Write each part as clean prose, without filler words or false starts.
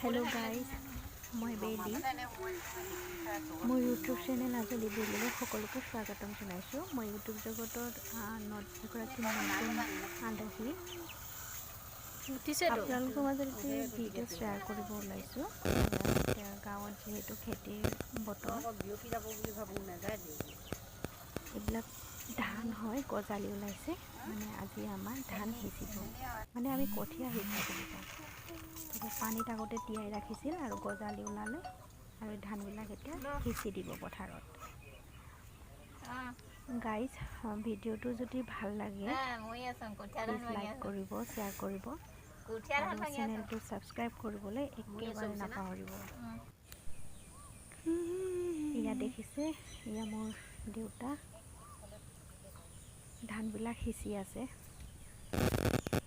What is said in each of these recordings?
Hello guys, মই বেলি মোৰ ইউটিউব চেনেল আজলি বেলিলৈ সকলোকে স্বাগতম জনাইছোঁ। মই ইউটিউব জগতত এগৰাকী নতুন আলহী আপোনালোকৰ মাজত ভিডিঅ' শ্বেয়াৰ কৰিব ওলাইছোঁ। গাঁৱত যিহেতু খেতিৰ বতৰ, এইবিলাক ধান হয়, গজালি ওলাইছে। মানে আজি আমাৰ ধান সিঁচিব, মানে আমি কঠীয়া সিঁচিব লাগিব। পানীত আগতে তিয়াই ৰাখিছিল আৰু গজালি ওলালে আৰু ধানবিলাক এতিয়া সিঁচি দিব পথাৰত। গাইজ, ভিডিঅ'টো যদি ভাল লাগে প্লিজ লাইক কৰিব, শ্বেয়াৰ কৰিব আৰু চেনেলটো ছাবস্ক্ৰাইব কৰিবলৈ একেবাৰে নাপাহৰিব। এয়া দেখিছে, এয়া মোৰ দেউতা ধানবিলাক সিঁচি আছে।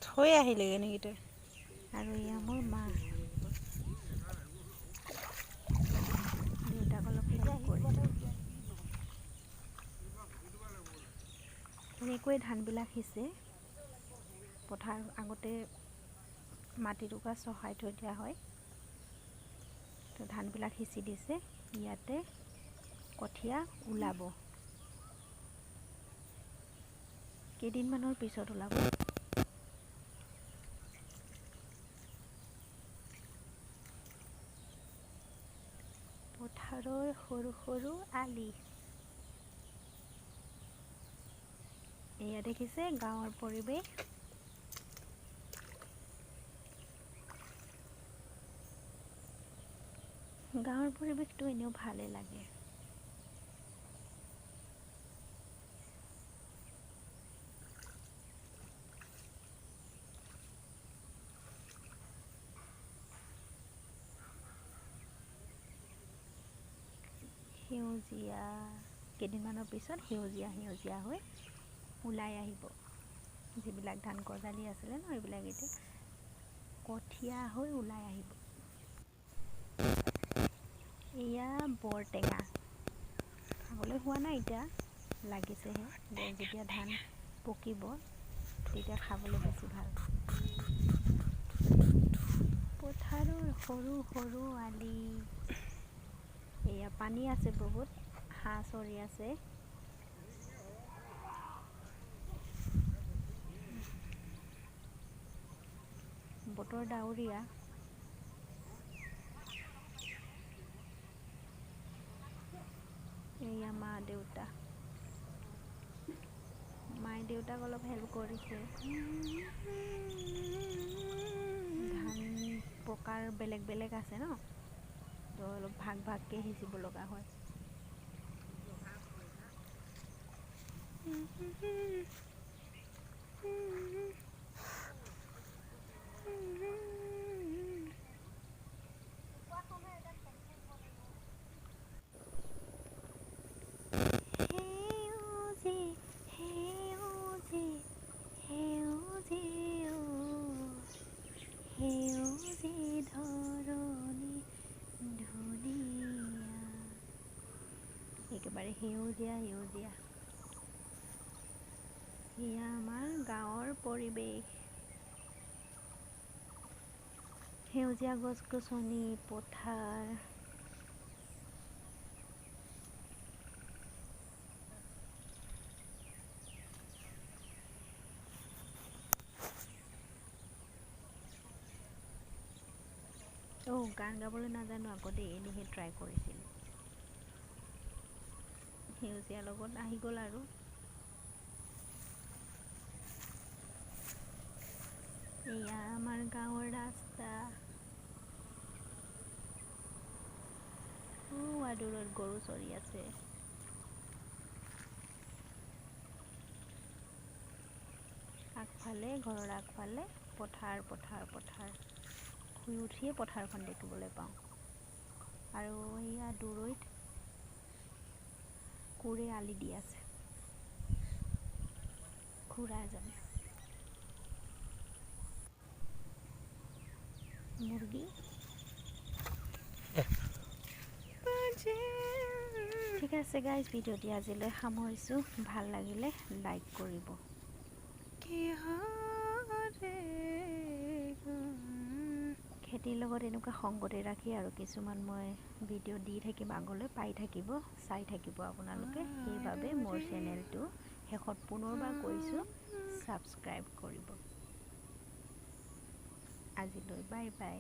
থৈ আহিলেগৈ নেকি তই? আৰু এয়া মোৰ মা, দেউতাক অলপ হেল্প কৰিছোঁ। এনেকৈ ধানবিলাক সিঁচে। পথাৰ আগতে মাটিটুকুৰা চহাই থৈ দিয়া হয়, তো ধানবিলাক সিঁচি দিছে। ইয়াতে কঠীয়া ওলাব, কেইদিনমানৰ পিছত ওলাব। পথাৰৰ সৰু সৰু আলি, এয়া দেখিছে গাঁৱৰ পৰিৱেশ। গাঁৱৰ পৰিৱেশটো এনেও ভালেই লাগে। সেউজীয়া, কেইদিনমানৰ পিছত সেউজীয়া সেউজীয়া হৈ ওলাই আহিব। যিবিলাক ধান গজালি আছিলে ন, এইবিলাক এতিয়া কঠীয়া হৈ ওলাই আহিব। এয়া বৰটেঙা, খাবলৈ হোৱা নাই, এতিয়া লাগিছেহে। যেতিয়া ধান পকিব তেতিয়া খাবলৈ বেছি ভাল। পথাৰৰ সৰু সৰু আলি, এয়া পানী আছে বহুত, হাঁহ চৰি আছে। বতৰ ডাৱৰীয়া। এয়া মা দেউতা, মায়ে দেউতাক অলপ হেল্প কৰিছে। ধান পকাৰ বেলেগ বেলেগ আছে ন, তো অলপ ভাগ ভাগকৈ সিঁচিব লগা হয়। একেবাৰে সেউজীয়া সেউজীয়া। এয়া আমাৰ গাঁৱৰ পৰিৱেশ, সেউজীয়া গছ গছনি, পথাৰ। গান গাবলৈ নাজানো আকৌ দেই, এনেহে ট্ৰাই কৰিছিলোঁ। সেউজীয়াৰ লগত আহি গ'ল আৰু। এয়া আমাৰ গাঁৱৰ ৰাস্তা। দূৰত গৰু চৰি আছে। আগফালে, ঘৰৰ আগফালে পথাৰ পথাৰ পথাৰ, শুই উঠিয়ে পথাৰখন দেখিবলৈ পাওঁ। আৰু এয়া দূৰৈত কোৰে আলি দি আছে, খুৰা এজনে। মুৰ্গী। ঠিক আছে গাইজ, ভিডিঅ'টি আজিলৈ সামৰিছোঁ। ভাল লাগিলে লাইক কৰিব। খেতিৰ লগত এনেকুৱা সংগতি ৰাখি আৰু কিছুমান মই ভিডিঅ' দি থাকিম, আগলৈ পাই থাকিব, চাই থাকিব আপোনালোকে। সেইবাবে মোৰ চেনেলটো শেষত পুনৰবাৰ কৈছোঁ, ছাবস্ক্ৰাইব কৰিব। আজিলৈ বাই বাই।